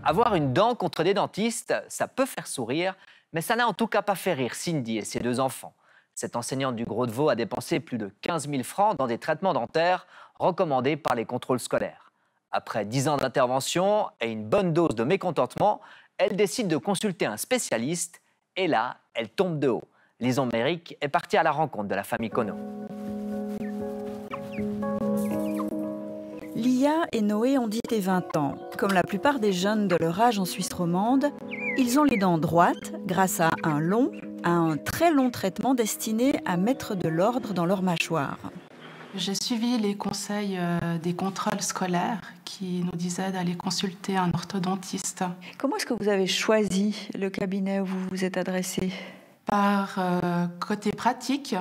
Avoir une dent contre des dentistes, ça peut faire sourire, mais ça n'a en tout cas pas fait rire Cindy et ses deux enfants. Cette enseignante du Gros de Vaud a dépensé plus de 15 000 francs dans des traitements dentaires recommandés par les contrôles scolaires. Après 10 ans d'intervention et une bonne dose de mécontentement, elle décide de consulter un spécialiste et là, elle tombe de haut. Lison Méric est partie à la rencontre de la famille Conneau. Lia et Noé ont 10 et 20 ans. Comme la plupart des jeunes de leur âge en Suisse romande, ils ont les dents droites grâce à un très long traitement destiné à mettre de l'ordre dans leur mâchoire. J'ai suivi les conseils des contrôles scolaires qui nous disaient d'aller consulter un orthodontiste. Comment est-ce que vous avez choisi le cabinet où vous vous êtes adressé? Par côté pratique,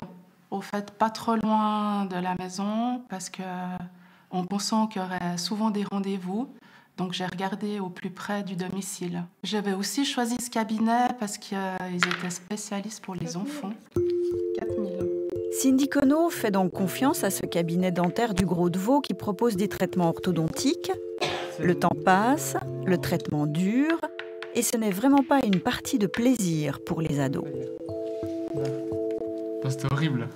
au fait, pas trop loin de la maison, parce qu'on pensant qu'il y aurait souvent des rendez-vous. Donc j'ai regardé au plus près du domicile. J'avais aussi choisi ce cabinet parce qu'ils étaient spécialistes pour les enfants. 4 000. Cindy Conneau fait donc confiance à ce cabinet dentaire du Gros de Vaud qui propose des traitements orthodontiques. Le temps passe, le traitement dure, et ce n'est vraiment pas une partie de plaisir pour les ados. C'était horrible.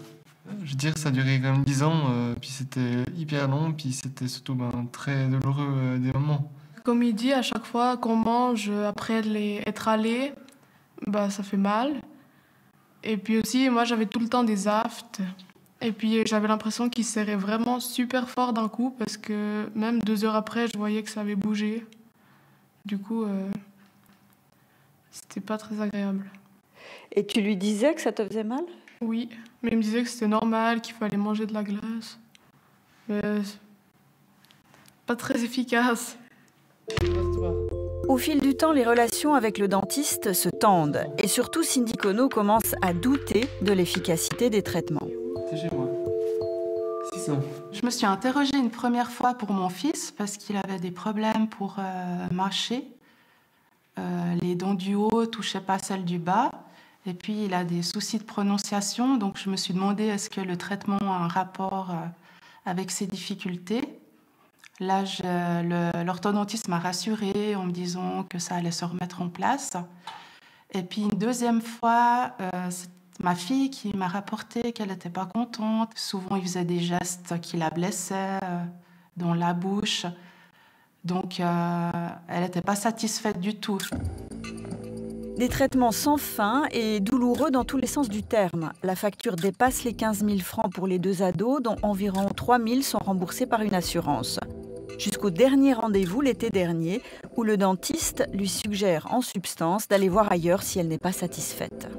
Je veux dire, ça a duré quand même 10 ans, puis c'était hyper long, puis c'était surtout très douloureux des moments. Comme il dit, à chaque fois qu'on mange après être allé, ça fait mal. Et puis aussi, moi, j'avais tout le temps des aftes. Et puis, j'avais l'impression qu'il serrait vraiment super fort d'un coup, parce que même 2 heures après, je voyais que ça avait bougé. Du coup, c'était pas très agréable. Et tu lui disais que ça te faisait mal? Oui, mais il me disait que c'était normal, qu'il fallait manger de la glace. Mais pas très efficace. Au fil du temps, les relations avec le dentiste se tendent. Et surtout, Cindy Conneau commence à douter de l'efficacité des traitements. C'est chez moi. 600. Je me suis interrogée une première fois pour mon fils parce qu'il avait des problèmes pour mâcher. Les dents du haut ne touchaient pas celles du bas. Et puis, il a des soucis de prononciation. Donc, je me suis demandé est-ce que le traitement a un rapport avec ces difficultés. Là, l'orthodontiste m'a rassurée en me disant que ça allait se remettre en place. Et puis, une deuxième fois, c'est ma fille qui m'a rapporté qu'elle n'était pas contente. Souvent, il faisait des gestes qui la blessaient dans la bouche. Donc, elle n'était pas satisfaite du tout. Des traitements sans fin et douloureux dans tous les sens du terme. La facture dépasse les 15 000 francs pour les deux ados, dont environ 3 000 sont remboursés par une assurance. Jusqu'au dernier rendez-vous l'été dernier, où le dentiste lui suggère en substance d'aller voir ailleurs si elle n'est pas satisfaite.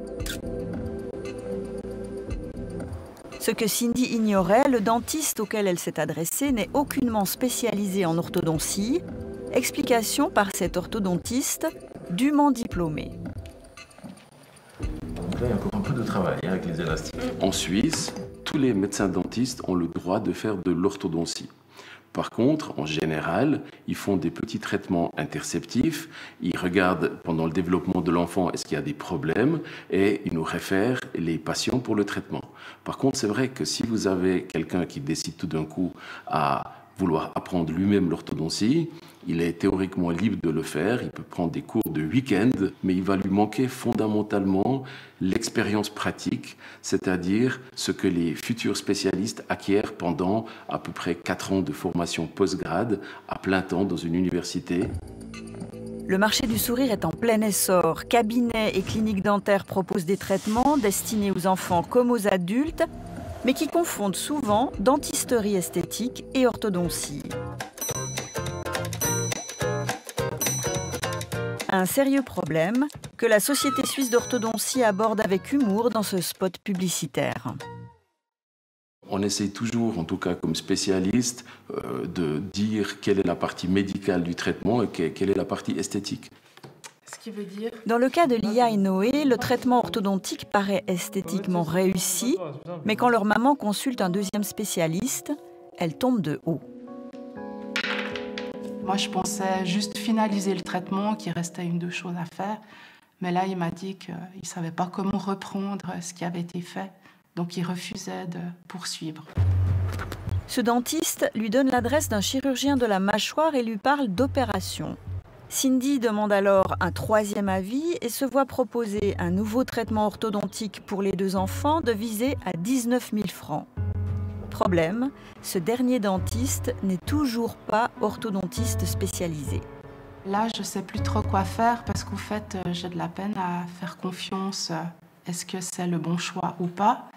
Ce que Cindy ignorait, le dentiste auquel elle s'est adressée n'est aucunement spécialisé en orthodontie. Explication par cet orthodontiste dûment diplômé. Donc là, il y a encore un peu de travail avec les élastiques. En Suisse, tous les médecins dentistes ont le droit de faire de l'orthodontie. Par contre, en général, ils font des petits traitements interceptifs, ils regardent pendant le développement de l'enfant est-ce qu'il y a des problèmes et ils nous réfèrent les patients pour le traitement. Par contre, c'est vrai que si vous avez quelqu'un qui décide tout d'un coup à vouloir apprendre lui-même l'orthodontie, il est théoriquement libre de le faire, il peut prendre des cours de week-end, mais il va lui manquer fondamentalement l'expérience pratique, c'est-à-dire ce que les futurs spécialistes acquièrent pendant à peu près 4 ans de formation post-grade à plein temps dans une université. Le marché du sourire est en plein essor. Cabinets et cliniques dentaires proposent des traitements destinés aux enfants comme aux adultes, mais qui confondent souvent dentisterie esthétique et orthodontie. Un sérieux problème que la Société suisse d'orthodontie aborde avec humour dans ce spot publicitaire. On essaie toujours, en tout cas comme spécialiste, de dire quelle est la partie médicale du traitement et quelle est la partie esthétique. Ce qui veut dire... Dans le cas de Lia et Noé, le traitement orthodontique paraît esthétiquement réussi, mais quand leur maman consulte un deuxième spécialiste, elle tombe de haut. Moi, je pensais juste finaliser le traitement, qu'il restait 1 ou 2 choses à faire. Mais là, il m'a dit qu'il ne savait pas comment reprendre ce qui avait été fait. Donc, il refusait de poursuivre. Ce dentiste lui donne l'adresse d'un chirurgien de la mâchoire et lui parle d'opération. Cindy demande alors un troisième avis et se voit proposer un nouveau traitement orthodontique pour les deux enfants de viser à 19 000 francs. Problème, ce dernier dentiste n'est toujours pas orthodontiste spécialisé. Là, je ne sais plus trop quoi faire parce qu'au fait, j'ai de la peine à faire confiance. Est-ce que c'est le bon choix ou pas?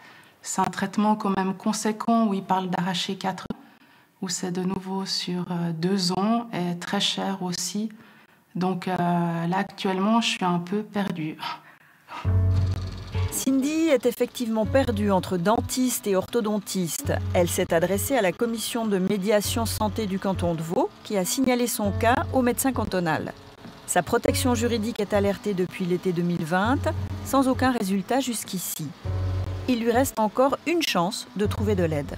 C'est un traitement quand même conséquent où il parle d'arracher 4 ans, où c'est de nouveau sur 2 ans et très cher aussi. Donc là, actuellement, je suis un peu perdue. Cindy est effectivement perdue entre dentiste et orthodontiste. Elle s'est adressée à la commission de médiation santé du canton de Vaud, qui a signalé son cas au médecin cantonal. Sa protection juridique est alertée depuis l'été 2020, sans aucun résultat jusqu'ici. Il lui reste encore une chance de trouver de l'aide.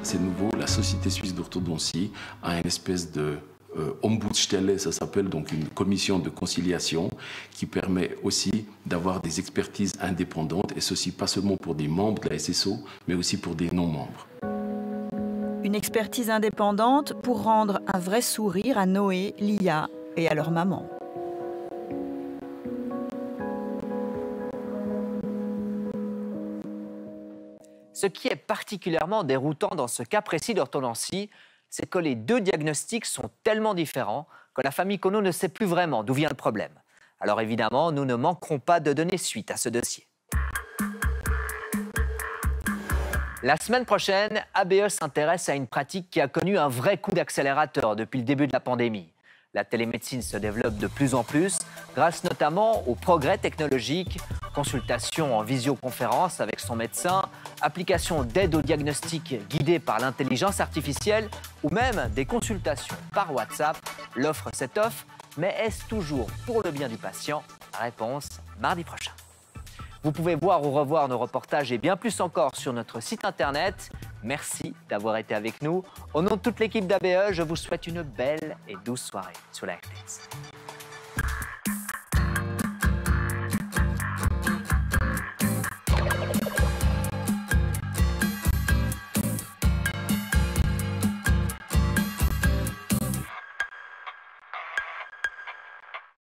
C'est nouveau, la Société suisse d'orthodontie a une espèce de Ombudsstelle, ça s'appelle donc une commission de conciliation qui permet aussi d'avoir des expertises indépendantes, et ceci pas seulement pour des membres de la SSO, mais aussi pour des non-membres. Une expertise indépendante pour rendre un vrai sourire à Noé, Lia et à leur maman. Ce qui est particulièrement déroutant dans ce cas précis d'orthodontie, c'est que les deux diagnostics sont tellement différents que la famille Kono ne sait plus vraiment d'où vient le problème. Alors évidemment, nous ne manquerons pas de donner suite à ce dossier. La semaine prochaine, ABE s'intéresse à une pratique qui a connu un vrai coup d'accélérateur depuis le début de la pandémie. La télémédecine se développe de plus en plus, grâce notamment aux progrès technologiques, consultation en visioconférence avec son médecin, application d'aide au diagnostic guidée par l'intelligence artificielle ou même des consultations par WhatsApp. L'offre s'étoffe, mais est-ce toujours pour le bien du patient? Réponse mardi prochain. Vous pouvez voir ou revoir nos reportages et bien plus encore sur notre site internet. Merci d'avoir été avec nous. Au nom de toute l'équipe d'ABE, je vous souhaite une belle et douce soirée sur la RTS.